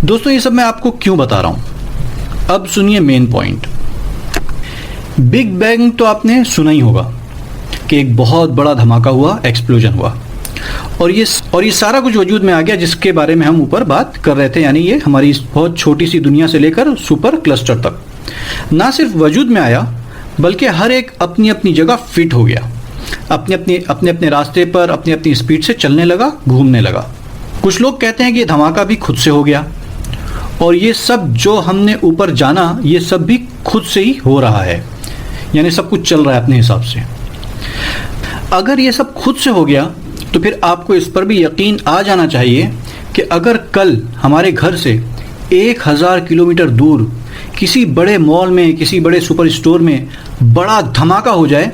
दोस्तों ये सब मैं आपको क्यों बता रहा हूं, अब सुनिए मेन पॉइंट। बिग बैंग तो आपने सुना ही होगा कि एक बहुत बड़ा धमाका हुआ, एक्सप्लोजन हुआ और ये सारा कुछ वजूद में आ गया जिसके बारे में हम ऊपर बात कर रहे थे, यानी ये हमारी इस बहुत छोटी सी दुनिया से लेकर सुपर क्लस्टर तक ना सिर्फ वजूद में आया बल्कि हर एक अपनी अपनी जगह फिट हो गया, अपने अपने रास्ते पर अपनी अपनी स्पीड से चलने लगा, घूमने लगा। कुछ लोग कहते हैं कि ये धमाका भी खुद से हो गया और ये सब जो हमने ऊपर जाना ये सब भी खुद से ही हो रहा है, यानी सब कुछ चल रहा है अपने हिसाब से। अगर ये सब खुद से हो गया तो फिर आपको इस पर भी यकीन आ जाना चाहिए कि अगर कल हमारे घर से 1000 किलोमीटर दूर किसी बड़े मॉल में, किसी बड़े सुपर स्टोर में बड़ा धमाका हो जाए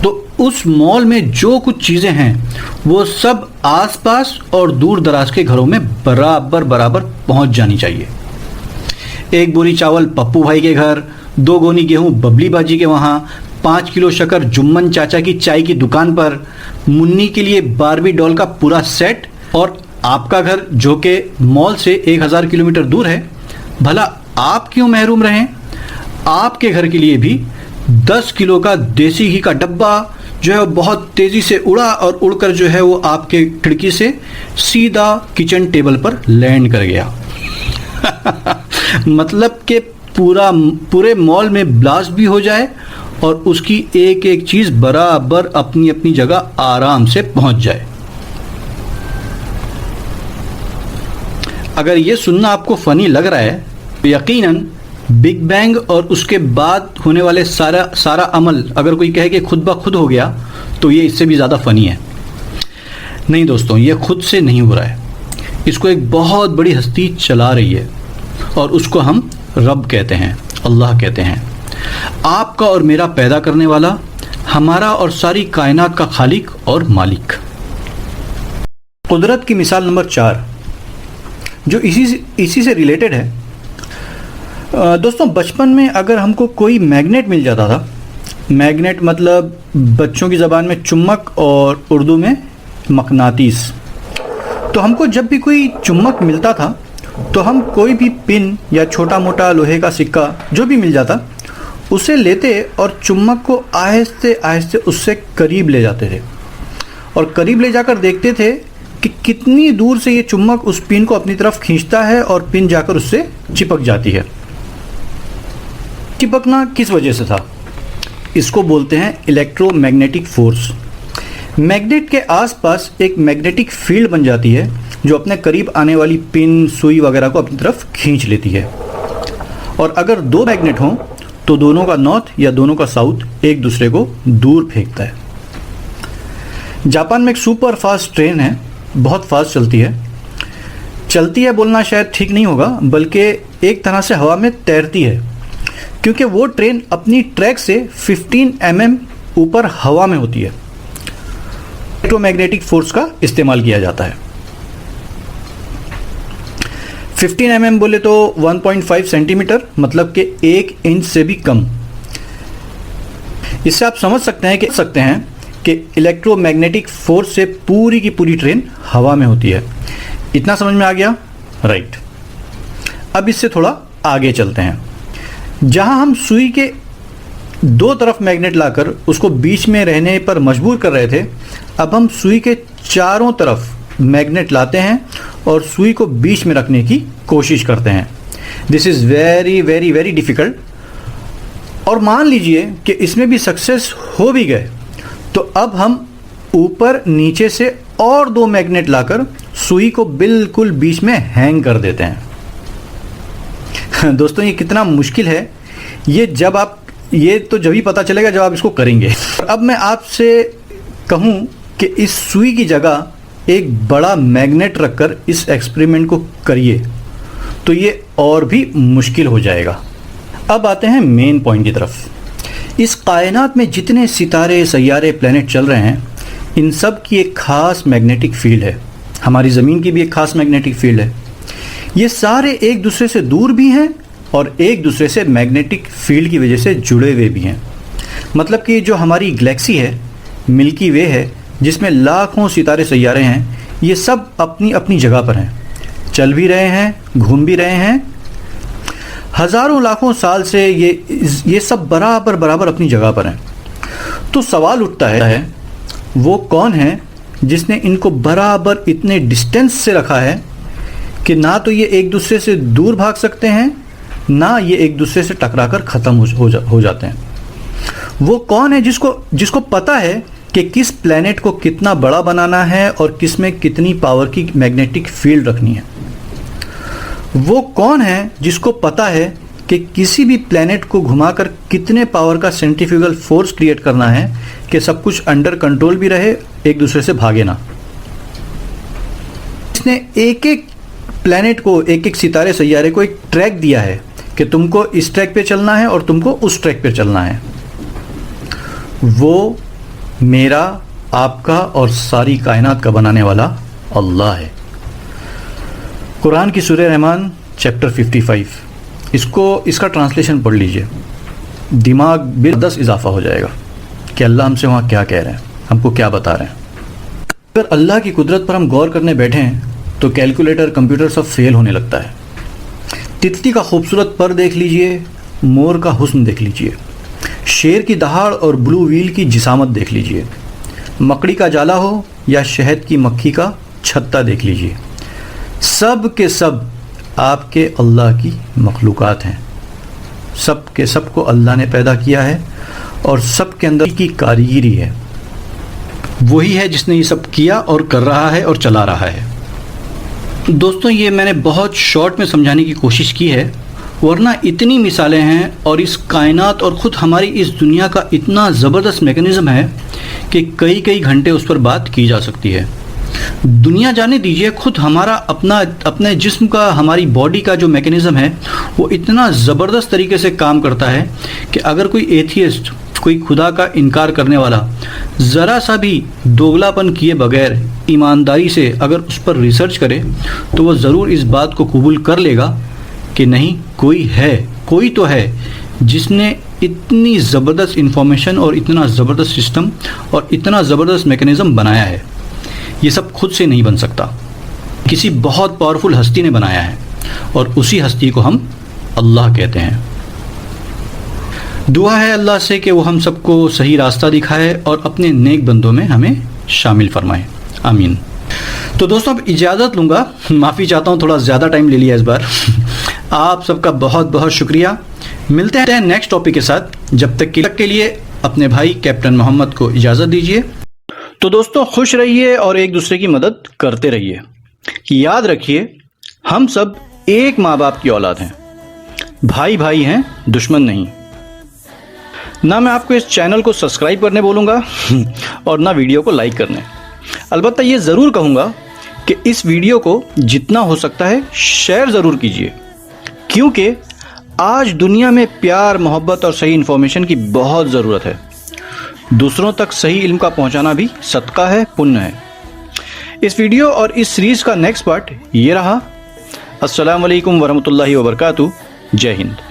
तो उस मॉल में जो कुछ चीज़ें हैं वो सब आसपास और दूर दराज के घरों में बराबर पहुंच जानी चाहिए। एक बोरी चावल पप्पू भाई के घर, 2 गोनी गेहूं बबली बाजी के वहाँ, 5 किलो शक्कर जुम्मन चाचा की चाय की दुकान पर, मुन्नी के लिए बारबी डॉल का पूरा सेट, और आपका घर जो कि मॉल से 1000 किलोमीटर दूर है, भला आप क्यों महरूम रहें? आपके घर के लिए भी 10 किलो का देसी घी का डब्बा जो है बहुत तेज़ी से उड़ा और उड़कर जो है वो आपके खिड़की से सीधा किचन टेबल पर लैंड कर गया। मतलब कि पूरे मॉल में ब्लास्ट भी हो जाए और उसकी एक एक चीज़ बराबर अपनी अपनी जगह आराम से पहुंच जाए। अगर ये सुनना आपको फनी लग रहा है तो यकीनन बिग बैंग और उसके बाद होने वाले सारा अमल अगर कोई कहे कि खुद ब खुद हो गया तो ये इससे भी ज़्यादा फनी है। नहीं दोस्तों, ये खुद से नहीं हो रहा है, इसको एक बहुत बड़ी हस्ती चला रही है और उसको हम रब कहते हैं, अल्लाह कहते हैं। आपका और मेरा पैदा करने वाला, हमारा और सारी कायनात का खालिक और मालिक। कुदरत की मिसाल नंबर 4 जो इसी से रिलेटेड है। दोस्तों बचपन में अगर हमको कोई मैग्नेट मिल जाता था, मैग्नेट मतलब बच्चों की ज़बान में चुम्बक और उर्दू में मकनातीस, तो हमको जब भी कोई चुम्बक मिलता था तो हम कोई भी पिन या छोटा मोटा लोहे का सिक्का जो भी मिल जाता उसे लेते और चुम्बक को आहिस्ते आहिस्ते उससे करीब ले जाते थे और करीब ले जाकर देखते थे कि कितनी दूर से ये चुम्बक उस पिन को अपनी तरफ खींचता है और पिन जाकर उससे चिपक जाती है। चिपकना किस वजह से था? इसको बोलते हैं इलेक्ट्रोमैग्नेटिक फोर्स। मैग्नेट के आसपास एक मैग्नेटिक फील्ड बन जाती है जो अपने करीब आने वाली पिन, सुई वगैरह को अपनी तरफ खींच लेती है और अगर 2 मैग्नेट हों तो दोनों का नॉर्थ या दोनों का साउथ एक दूसरे को दूर फेंकता है। जापान में एक सुपर फास्ट ट्रेन है, बहुत फास्ट चलती है बोलना शायद ठीक नहीं होगा, बल्कि एक तरह से हवा में तैरती है क्योंकि वो ट्रेन अपनी ट्रैक से 15 mm ऊपर हवा में होती है। इलेक्ट्रोमैग्नेटिक फोर्स का इस्तेमाल किया जाता है। 15 mm बोले तो 1.5 सेंटीमीटर, मतलब कि 1 इंच से भी कम। इससे आप समझ सकते हैं कि इलेक्ट्रोमैग्नेटिक फोर्स से पूरी की पूरी ट्रेन हवा में होती है। इतना समझ में आ गया? राइट। अब इससे थोड़ा आगे चलते हैं। जहां हम सुई के 2 तरफ मैग्नेट लाकर उसको बीच में रहने पर मजबूर कर रहे थे, अब हम सुई के चारों तरफ मैग्नेट लाते हैं और सुई को बीच में रखने की कोशिश करते हैं। This is very very very difficult. और मान लीजिए कि इसमें भी सक्सेस हो भी गए तो अब हम ऊपर नीचे से और 2 मैग्नेट लाकर सुई को बिल्कुल बीच में हैंग कर देते हैं। दोस्तों ये कितना मुश्किल है ये तो जब ही पता चलेगा जब आप इसको करेंगे। अब मैं आपसे कहूँ कि इस सुई की जगह एक बड़ा मैग्नेट रखकर इस एक्सपेरिमेंट को करिए तो ये और भी मुश्किल हो जाएगा। अब आते हैं मेन पॉइंट की तरफ। इस कायनात में जितने सितारे, सैयारे, प्लैनेट चल रहे हैं, इन सब की एक ख़ास मैग्नेटिक फील्ड है। हमारी ज़मीन की भी एक ख़ास मैग्नेटिक फील्ड है। ये सारे एक दूसरे से दूर भी हैं और एक दूसरे से मैग्नेटिक फील्ड की वजह से जुड़े हुए भी हैं। मतलब कि जो हमारी गैलेक्सी है, मिल्की वे है, जिसमें लाखों सितारे, सैयारे हैं, ये सब अपनी अपनी जगह पर हैं, चल भी रहे हैं, घूम भी रहे हैं, हजारों लाखों साल से ये सब बराबर बराबर अपनी जगह पर हैं। तो सवाल उठता है वो कौन है जिसने इनको बराबर इतने डिस्टेंस से रखा है कि ना तो ये एक दूसरे से दूर भाग सकते हैं, ना ये एक दूसरे से टकराकर ख़त्म हो जाते हैं। वो कौन है जिसको पता है कि किस प्लैनेट को कितना बड़ा बनाना है और किस में कितनी पावर की मैग्नेटिक फील्ड रखनी है। वो कौन है जिसको पता है कि किसी भी प्लैनेट को घुमाकर कितने पावर का सेंट्रीफ्यूगल फोर्स क्रिएट करना है कि सब कुछ अंडर कंट्रोल भी रहे, एक दूसरे से भागे ना। इसने एक एक प्लैनेट को, एक एक सितारे सैयारे को एक ट्रैक दिया है कि तुमको इस ट्रैक पे चलना है और तुमको उस ट्रैक पे चलना है। वो मेरा, आपका और सारी कायनात का बनाने वाला अल्लाह है। कुरान की सूरह रहमान चैप्टर 55, इसका ट्रांसलेशन पढ़ लीजिए, दिमाग बेदस इजाफा हो जाएगा कि अल्लाह हमसे वहाँ क्या कह रहे हैं, हमको क्या बता रहे हैं। अगर अल्लाह की कुदरत पर हम गौर करने बैठे हैं तो कैलकुलेटर, कंप्यूटर सब फेल होने लगता है। तितली का खूबसूरत पर देख लीजिए, मोर का हुस्न देख लीजिए, शेर की दहाड़ और ब्लू व्हील की जिसामत देख लीजिए, मकड़ी का जाला हो या शहद की मक्खी का छत्ता देख लीजिए, सब के सब आपके अल्लाह की मखलूक़ात हैं। सब के सब को अल्लाह ने पैदा किया है और सब के अंदर की कारीगरी है। वही है जिसने ये सब किया और कर रहा है और चला रहा है। दोस्तों, ये मैंने बहुत शॉर्ट में समझाने की कोशिश की है, वरना इतनी मिसालें हैं और इस कायनात और ख़ुद हमारी इस दुनिया का इतना ज़बरदस्त मैकेनिज़्म है कि कई कई घंटे उस पर बात की जा सकती है। दुनिया जाने दीजिए, खुद हमारा अपने जिस्म का, हमारी बॉडी का जो मैकेनिज़्म है वो इतना ज़बरदस्त तरीके से काम करता है कि अगर कोई एथियस्ट, कोई खुदा का इनकार करने वाला ज़रा सा भी दोगलापन किए बगैर ईमानदारी से अगर उस पर रिसर्च करे तो वो ज़रूर इस बात को कबूल कर लेगा कि नहीं, कोई तो है जिसने इतनी ज़बरदस्त इंफॉर्मेशन और इतना ज़बरदस्त सिस्टम और इतना ज़बरदस्त मैकेनिज़्म बनाया है। ये सब खुद से नहीं बन सकता, किसी बहुत पावरफुल हस्ती ने बनाया है और उसी हस्ती को हम अल्लाह कहते हैं। दुआ है अल्लाह से कि वो हम सबको सही रास्ता दिखाए और अपने नेक बंदों में हमें शामिल फरमाए, आमीन। तो दोस्तों, अब इजाज़त लूँगा, माफ़ी चाहता हूँ, थोड़ा ज़्यादा टाइम ले लिया इस बार। आप सबका बहुत बहुत शुक्रिया। मिलते हैं नेक्स्ट टॉपिक के साथ। जब तक के लिए अपने भाई कैप्टन मोहम्मद को इजाज़त दीजिए। तो दोस्तों, खुश रहिए और एक दूसरे की मदद करते रहिए। याद रखिए, हम सब एक माँ बाप की औलाद हैं, भाई भाई हैं, दुश्मन नहीं। ना मैं आपको इस चैनल को सब्सक्राइब करने बोलूँगा और ना वीडियो को लाइक करने। अलबत्ता ये ज़रूर कहूँगा कि इस वीडियो को जितना हो सकता है शेयर ज़रूर कीजिए, क्योंकि आज दुनिया में प्यार, मोहब्बत और सही इन्फॉर्मेशन की बहुत ज़रूरत है। दूसरों तक सही इल्म का पहुंचाना भी सदका है, पुण्य है। इस वीडियो और इस सीरीज़ का नेक्स्ट पार्ट ये रहा। अस्सलामु अलैकुम वरहमतुल्लाहि वबरकातुहू। जय हिंद।